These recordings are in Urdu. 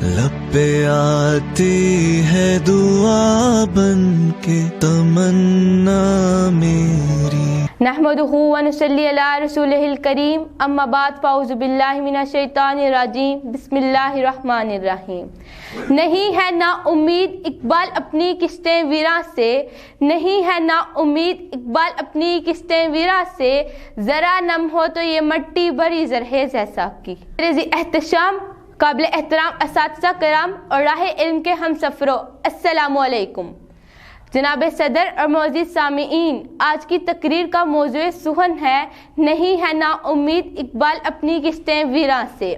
لب پہ آتی ہے دعا بن کے تمنا میری. نحمدہ ونصلی علی رسولہ الکریم. اما بعد فاعوذ باللہ من الشیطان الرجیم. بسم اللہ الرحمن الرحیم. نہیں ہے نا امید اقبال اپنی کشتیں ویراں سے، نہیں ہے نا امید اقبال اپنی کشتیں ویراں سے، ذرا نم ہو تو یہ مٹی بھری زرخیز ہے ساقی. میرے احتشام قابل احترام اساتذہ کرام اور راہ علم کے ہم سفروں، السلام علیکم. جناب صدر اور معزز سامعین، آج کی تقریر کا موضوع سخن ہے نہیں ہے نا امید اقبال اپنی کشتیں ویراں سے.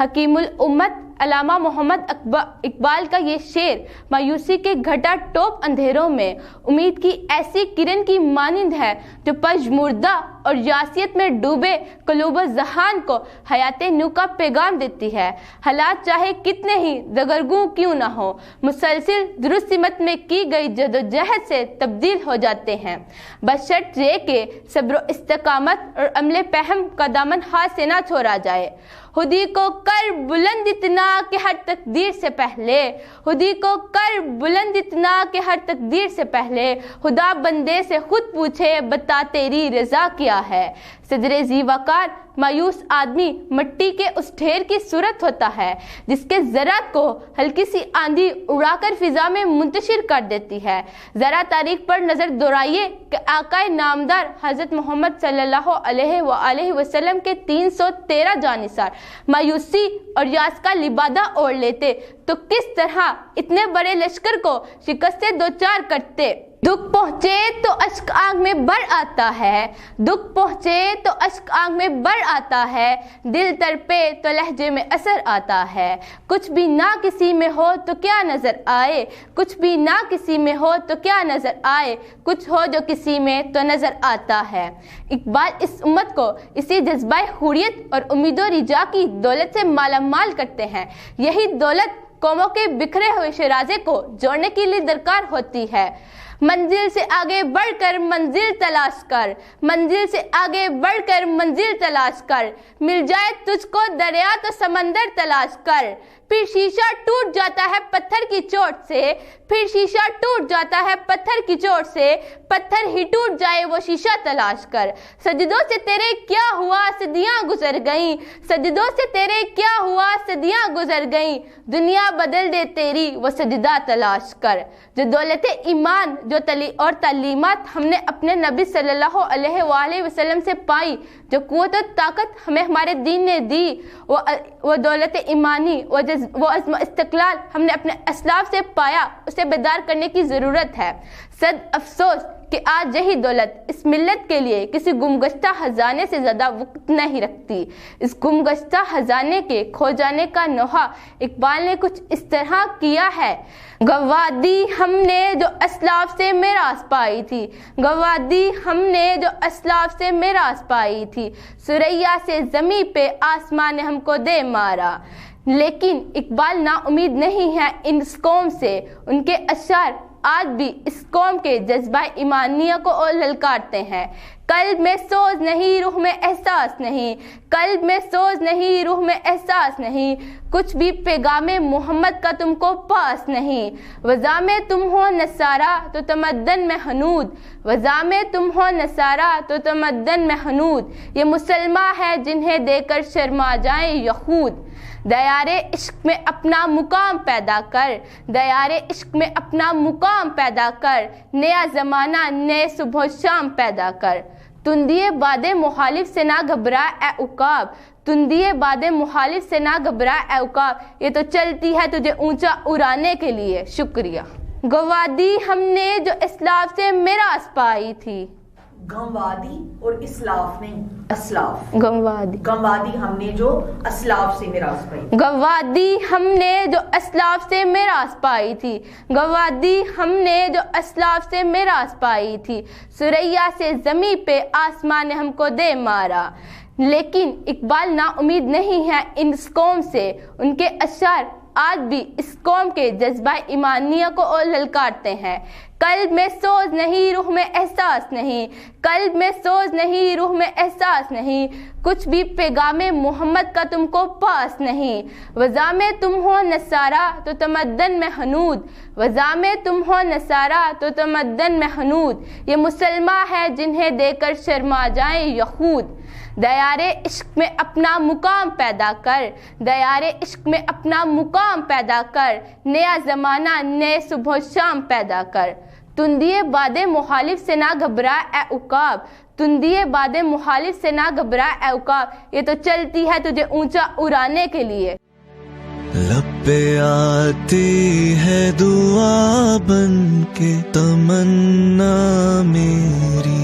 حکیم الامت علامہ محمد اقبال کا یہ شعر مایوسی کے گھٹا ٹوپ اندھیروں میں امید کی ایسی کرن کی مانند ہے جو پژمردہ اور یاسیت میں ڈوبے قلوب ذہان کو حیات نو کا پیغام دیتی ہے. حالات چاہے کتنے ہی دگرگوں کیوں نہ ہو، مسلسل درست سمت میں کی گئی جدوجہد سے تبدیل ہو جاتے ہیں، بشرط یہ کہ صبر و استقامت اور عمل پہم کا دامن ہاتھ سے نہ چھوڑا جائے. خودی کو کر بلند اتنا کہ ہر تقدیر سے پہلے، خودی کو کر بلند اتنا کہ ہر تقدیر سے پہلے خدا بندے سے خود پوچھے بتا تیری رضا کیا ہے. صدر ذی وقار مایوس آدمی مٹی کے اس ڈھیر کی صورت ہوتا ہے جس کے ذرات کو ہلکی سی آندھی اڑا کر فضا میں منتشر کر دیتی ہے. ذرا تاریخ پر نظر دورائیے کہ آقائے نامدار حضرت محمد صلی اللہ علیہ وآلہ وسلم کے 313 جانثار مایوسی اور یاس کا لبادہ اوڑھ لیتے تو کس طرح اتنے بڑے لشکر کو شکست سے دوچار کرتے. دکھ پہنچے تو اشک آنکھ میں بڑھ آتا ہے، دکھ پہنچے تو اشک آنکھ میں بڑھ آتا ہے، دل تڑپے تو لہجے میں اثر آتا ہے. کچھ بھی نہ کسی میں ہو تو کیا نظر آئے، کچھ بھی نہ کسی میں ہو تو کیا نظر آئے، کچھ ہو جو کسی میں تو نظر آتا ہے. اقبال اس امت کو اسی جذبہ حریت اور امید و رجا کی دولت سے مالا مال کرتے ہیں. یہی دولت قوموں کے بکھرے ہوئے شیرازے کو جوڑنے کے لیے درکار ہوتی ہے. منزل سے آگے بڑھ کر منزل تلاش کر، منزل سے آگے بڑھ کر منزل تلاش کر، مل جائے تجھ کو دریا تو سمندر تلاش کر. پھر شیشہ ٹوٹ جاتا ہے پتھر کی چوٹ سے، پھر شیشہ ٹوٹ جاتا ہے پتھر کی چوٹ سے، پتھر ہی ٹوٹ جائے وہ شیشہ تلاش کر. سجدوں سے تیرے کیا ہوا صدیاں گزر گئیں، سجدوں سے تیرے کیا ہوا صدیاں گزر گئیں، دنیا بدل دے تیری وہ سجدہ تلاش کر. جو دولت ایمان اور تعلیمات ہم نے اپنے نبی صلی اللہ علیہ وآلہ وسلم سے پائی، جو قوت و طاقت ہمیں ہمارے دین نے دی، وہ دولت ایمانی، وہ عزم استقلال ہم نے اپنے اسلاف سے پایا، اسے بیدار کرنے کی ضرورت ہے. صد افسوس کہ آج یہی دولت اس ملت کے لیے کسی گمگشتہ خزانے سے زیادہ وقت نہیں رکھتی. اس گمگشتہ خزانے کے کھو جانے کا نوحہ اقبال نے کچھ اس طرح کیا ہے. گوادی ہم نے جو اسلاف سے میراث پائی تھی، گوادی ہم نے جو اسلاف سے میراث پائی تھی، ثریا سے زمین پہ آسمان نے ہم کو دے مارا. لیکن اقبال نا امید نہیں ہے ان قوم سے. ان کے اشعار آج بھی اس قوم کے جذبہ ایمانیہ کو للکارتے ہیں. قلب میں سوز نہیں، روح میں احساس نہیں، قلب میں سوز نہیں، روح میں احساس نہیں، کچھ بھی پیغام محمد کا تم کو پاس نہیں. وضع میں تم ہو نصارہ تو تمدن میں حنود، وضع میں تم ہو نصارہ تو تمدن میں حنود، یہ مسلمہ ہے جنہیں دے کر شرما جائیں یہود. دیار عشق میں اپنا مقام پیدا کر، دیار عشق میں اپنا مقام پیدا کر، نیا زمانہ نئے صبح و شام پیدا کر. تندیے باد مخالف سے نہ گھبرا اے عقاب، تندیے باد مخالف سے نہ گھبرا اے عقاب، یہ تو چلتی ہے تجھے اونچا اڑانے کے لیے. شکریہ. گوادی ہم نے جو اسلاف سے میراث پائی تھی، گموادی اور اسلاف نہیں، اسلاف. گموادی، گموادی ہم نے جو اسلاف سے میراث پائی، گوادی ہم نے جو اسلاف سے میراث پائی تھی، گوادی ہم نے جو اسلاف سے میراث پائی تھی، ثریا سے زمین پہ آسمان نے ہم کو دے مارا. لیکن اقبال نا امید نہیں ہے ان قوم سے. ان کے اشعار آج بھی اس قوم کے جذبہ ایمانیہ کو للکارتے ہیں. قلب میں سوز نہیں روح میں احساس نہیں، قلب میں سوز نہیں روح میں احساس نہیں، کچھ بھی پیغام محمد کا تم کو پاس نہیں۔ وضع میں تم ہو نصارہ تو تمدن میں حنود، وضع میں تم ہو نصارہ تو تمدن میں حنود، یہ مسلمہ ہے جنہیں دے کر شرما جائیں یہود۔ دیار عشق میں اپنا مقام پیدا کر، دیار عشق میں اپنا مقام پیدا کر، نیا زمانہ نئے صبح و شام پیدا کر۔ تندیے باد مخالف سے نہ گھبرا اے عقاب، تندیے باد مخالف سے نہ گھبرا اے عقاب، یہ تو چلتی ہے تجھے اونچا اڑانے کے لیے۔ لب پہ آتی ہے دعا بن کے تمنا میری،